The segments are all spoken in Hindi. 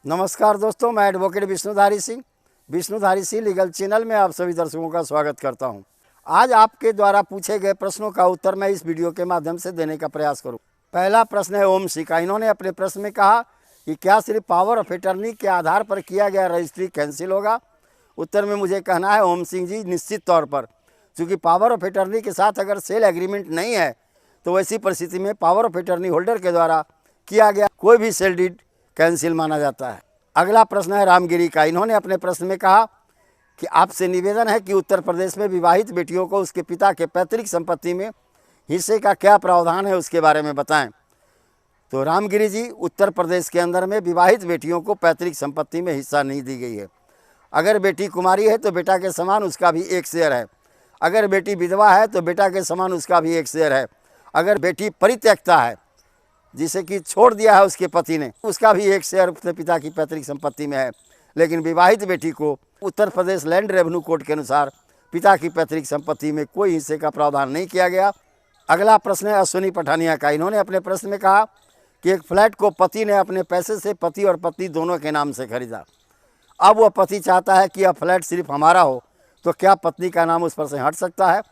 नमस्कार दोस्तों, मैं advocate Vishnudhari Singh legal channel में आप सभी दर्शकों का स्वागत करता हूं। आज आपके द्वारा पूछे गए प्रश्नों का उत्तर मैं इस वीडियो के माध्यम से देने का प्रयास करूं। पहला प्रश्न है ओम सिंह का। इन्होंने अपने प्रश्न में कहा कि क्या सिर्फ पावर ऑफ अटर्नी के आधार पर किया गया रजिस्ट्री कैंसिल होगा। उत्तर में मुझे कहना है ओम सिंह जी, निश्चित तौर पर, चूँकि पावर ऑफ अटर्नी के साथ अगर सेल एग्रीमेंट नहीं है तो वैसी परिस्थिति में पावर ऑफ अटर्नी होल्डर के द्वारा किया गया कोई भी सेल डीड कैंसिल माना जाता है। अगला प्रश्न है रामगिरी का। इन्होंने अपने प्रश्न में कहा कि आपसे निवेदन है कि उत्तर प्रदेश में विवाहित बेटियों को उसके पिता के पैतृक संपत्ति में हिस्से का क्या प्रावधान है, उसके बारे में बताएं। तो रामगिरी जी, उत्तर प्रदेश के अंदर में विवाहित बेटियों को पैतृक संपत्ति में हिस्सा नहीं दी गई है। अगर बेटी कुमारी है तो बेटा के समान उसका भी एक शेयर है। अगर बेटी विधवा है तो बेटा के समान उसका भी एक शेयर है। अगर बेटी परित्यक्ता है, जिसे कि छोड़ दिया है उसके पति ने, उसका भी एक शेयर अपने पिता की पैतृक संपत्ति में है। लेकिन विवाहित बेटी को Uttar Pradesh land revenue code के अनुसार पिता की पैतृक संपत्ति में कोई हिस्से का प्रावधान नहीं किया गया। अगला प्रश्न है अश्विनी पठानिया का। इन्होंने अपने प्रश्न में कहा कि एक फ्लैट को पति ने अपने पैसे से पति और पत्नी दोनों के नाम से खरीदा। अब वह पति चाहता है कि यह फ्लैट सिर्फ हमारा हो, तो क्या पत्नी का नाम उस पर से हट सकता है।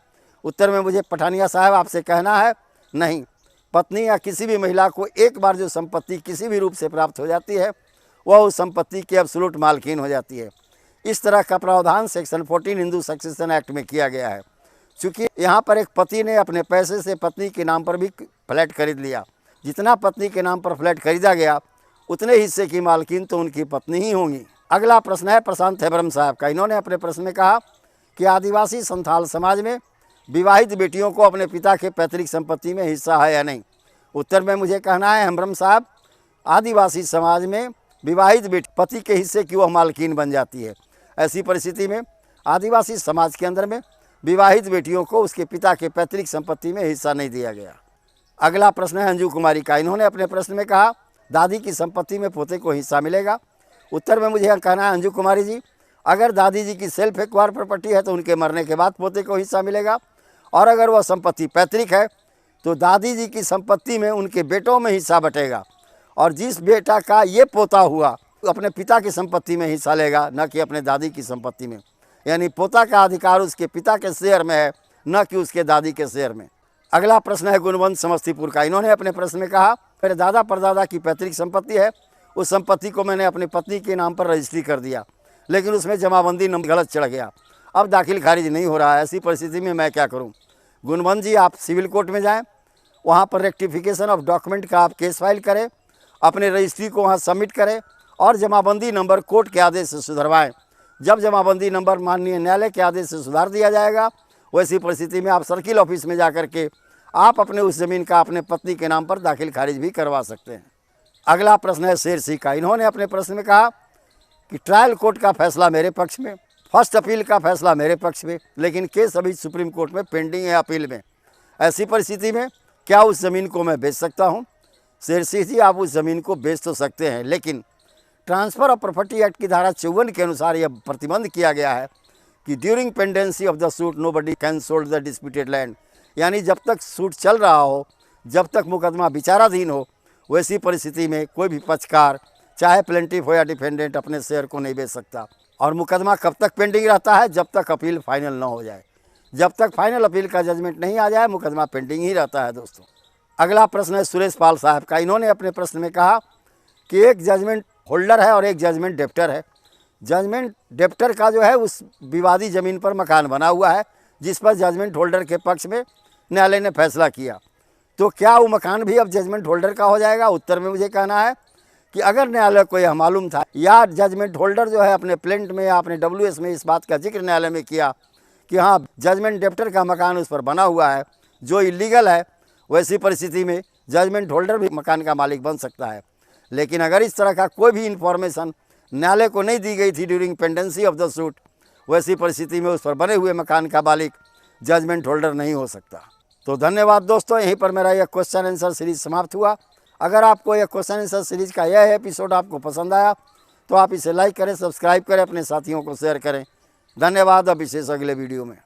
उत्तर में मुझे पठानिया साहब आपसे कहना है, नहीं। पत्नी या किसी भी महिला को एक बार जो संपत्ति किसी भी रूप से प्राप्त हो जाती है वह उस संपत्ति की एब्सोल्यूट मालकीन हो जाती है। इस तरह का प्रावधान सेक्शन 14 हिंदू सक्सेशन एक्ट में किया गया है। चूँकि यहाँ पर एक पति ने अपने पैसे से पत्नी के नाम पर भी फ्लैट खरीद लिया, जितना पत्नी के नाम पर फ्लैट खरीदा गया उतने हिस्से की मालकीन तो उनकी पत्नी ही होंगी। अगला प्रश्न है प्रशांत हेम्ब्रम साहब का। इन्होंने अपने प्रश्न में कहा कि आदिवासी संथाल समाज में विवाहित बेटियों को अपने पिता के पैतृक संपत्ति में हिस्सा है या नहीं। उत्तर में मुझे कहना है हेम्ब्रम साहब, आदिवासी समाज में विवाहित बेटी पति के हिस्से की वह मालकीन बन जाती है। ऐसी परिस्थिति में आदिवासी समाज के अंदर में विवाहित बेटियों को उसके पिता के पैतृक संपत्ति में हिस्सा नहीं दिया गया। अगला प्रश्न है अंजू कुमारी का। इन्होंने अपने प्रश्न में कहा दादी की संपत्ति में पोते को हिस्सा मिलेगा। उत्तर में मुझे कहना है अंजू कुमारी जी, अगर दादी जी की सेल्फ एक्वायर प्रॉपर्टी है तो उनके मरने के बाद पोते को हिस्सा मिलेगा, और अगर वह संपत्ति पैतृक है तो दादी जी की संपत्ति में उनके बेटों में हिस्सा बटेगा, और जिस बेटा का ये पोता हुआ अपने पिता की संपत्ति में हिस्सा लेगा, न कि अपने दादी की संपत्ति में। यानी पोता का अधिकार उसके पिता के शेयर में है, न कि उसके दादी के शेयर में। अगला प्रश्न है गुणवंत समस्तीपुर का। इन्होंने अपने प्रश्न में कहा मेरे दादा परदादा की पैतृक संपत्ति है, उस संपत्ति को मैंने अपनी पत्नी के नाम पर रजिस्ट्री कर दिया, लेकिन उसमें जमाबंदी नंबर गलत चढ़ गया, अब दाखिल खारिज नहीं हो रहा है। ऐसी परिस्थिति में मैं क्या करूं। गुणवंत जी, आप सिविल कोर्ट में जाएं, वहाँ पर रेक्टिफिकेशन ऑफ डॉक्यूमेंट का आप केस फाइल करें, अपने रजिस्ट्री को वहाँ सबमिट करें और जमाबंदी नंबर कोर्ट के आदेश से सुधरवाएं। जब जमाबंदी नंबर माननीय न्यायालय के आदेश से सुधार दिया जाएगा, वैसी परिस्थिति में आप सर्किल ऑफिस में जाकर के आप अपने उस ज़मीन का अपने पत्नी के नाम पर दाखिल खारिज भी करवा सकते हैं। अगला प्रश्न है शेर सिंह का। इन्होंने अपने प्रश्न में कहा कि ट्रायल कोर्ट का फैसला मेरे पक्ष में, फर्स्ट अपील का फैसला मेरे पक्ष में, लेकिन केस अभी सुप्रीम कोर्ट में पेंडिंग है अपील में। ऐसी परिस्थिति में क्या उस ज़मीन को मैं बेच सकता हूं। शेर सिंह जी, आप उस ज़मीन को बेच तो सकते हैं, लेकिन ट्रांसफ़र ऑफ प्रॉपर्टी एक्ट की धारा 54 के अनुसार यह प्रतिबंध किया गया है कि during pendency of the suit nobody can sold the disputed land. यानी जब तक सूट चल रहा हो, जब तक मुकदमा विचाराधीन हो, वैसी परिस्थिति में कोई भी पक्षकार, चाहे प्लेंटिफ हो या डिफेंडेंट, अपने शेयर को नहीं बेच सकता। और मुकदमा कब तक पेंडिंग रहता है, जब तक अपील फाइनल ना हो जाए। जब तक फाइनल अपील का जजमेंट नहीं आ जाए, मुकदमा पेंडिंग ही रहता है दोस्तों। अगला प्रश्न है सुरेश पाल साहब का। इन्होंने अपने प्रश्न में कहा कि एक जजमेंट होल्डर है और एक जजमेंट डेप्टर है। जजमेंट डेप्टर का जो है उस विवादी ज़मीन पर मकान बना हुआ है, जिस पर जजमेंट होल्डर के पक्ष में न्यायालय ने फैसला किया, तो क्या वो मकान भी अब जजमेंट होल्डर का हो जाएगा। उत्तर में मुझे कहना है कि अगर न्यायालय को यह मालूम था या जजमेंट होल्डर जो है अपने प्लेंट में या अपने WS में इस बात का जिक्र न्यायालय में किया कि हाँ जजमेंट डेप्टर का मकान उस पर बना हुआ है जो इलीगल है, वैसी परिस्थिति में जजमेंट होल्डर भी मकान का मालिक बन सकता है। लेकिन अगर इस तरह का कोई भी इन्फॉर्मेशन न्यायालय को नहीं दी गई थी during pendency of the suit, वैसी परिस्थिति में उस पर बने हुए मकान का मालिक जजमेंट होल्डर नहीं हो सकता। तो धन्यवाद दोस्तों, यहीं पर मेरा यह क्वेश्चन आंसर सीरीज समाप्त हुआ। अगर आपको यह क्वेश्चन आंसर सीरीज का यह एपिसोड आपको पसंद आया तो आप इसे लाइक करें, सब्सक्राइब करें, अपने साथियों को शेयर करें। धन्यवाद। अब विशेष अगले वीडियो में।